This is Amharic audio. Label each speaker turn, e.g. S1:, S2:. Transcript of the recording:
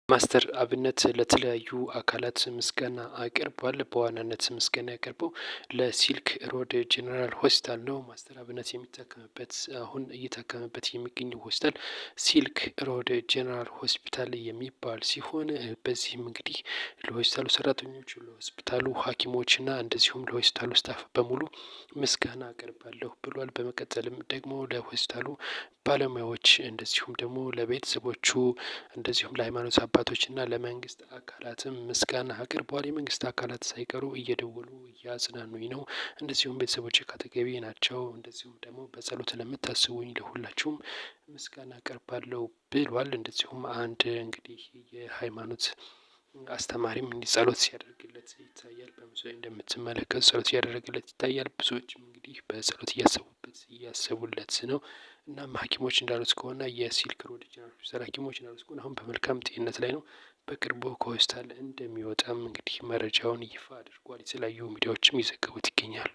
S1: ማስተር አብነት ለተለያዩ አካላት ምስጋና አቅርቧል። በዋናነት ምስጋና ያቀርበው ለሲልክ ሮድ ጄኔራል ሆስፒታል ነው። ማስተር አብነት የሚታከምበት አሁን እየታከመበት የሚገኘው ሆስፒታል ሲልክ ሮድ ጄኔራል ሆስፒታል የሚባል ሲሆን በዚህም እንግዲህ ለሆስፒታሉ ሰራተኞች፣ ለሆስፒታሉ ሐኪሞችና እንደዚሁም ለሆስፒታሉ ስታፍ በሙሉ ምስጋና አቀርባለሁ ብሏል። በመቀጠልም ደግሞ ለሆስፒታሉ ባለሙያዎች እንደዚሁም ደግሞ ለቤተሰቦቹ እንደዚሁም ለሃይማኖት አባቶችና ለመንግስት አካላትም ምስጋና አቅርበዋል። የመንግስት አካላት ሳይቀሩ እየደወሉ እያጽናኑኝ ነው። እንደዚሁም ቤተሰቦች ካጠገቤ ናቸው። እንደዚሁም ደግሞ በጸሎት ለምታስቡኝ ለሁላችሁም ምስጋና አቀርባለሁ ብሏል። እንደዚሁም አንድ እንግዲህ የሃይማኖት አስተማሪም እንዲህ ጸሎት ሲያደርግለት ይታያል። በምስሉ ላይ እንደምትመለከቱ ጸሎት ሲያደርግለት ይታያል። ብዙዎችም እንግዲህ በጸሎት እያሰቡለት ነው። እናም ሐኪሞች እንዳሉት ከሆነ የሲልክ ሮድ ጄኔራል ሆስፒታል ሐኪሞች እንዳሉት ከሆነ አሁን በመልካም ጤንነት ላይ ነው። በቅርቡ ከሆስፒታል እንደሚወጣም እንግዲህ መረጃውን ይፋ አድርጓል። የተለያዩ ሚዲያዎችም እየዘገቡት ይገኛሉ።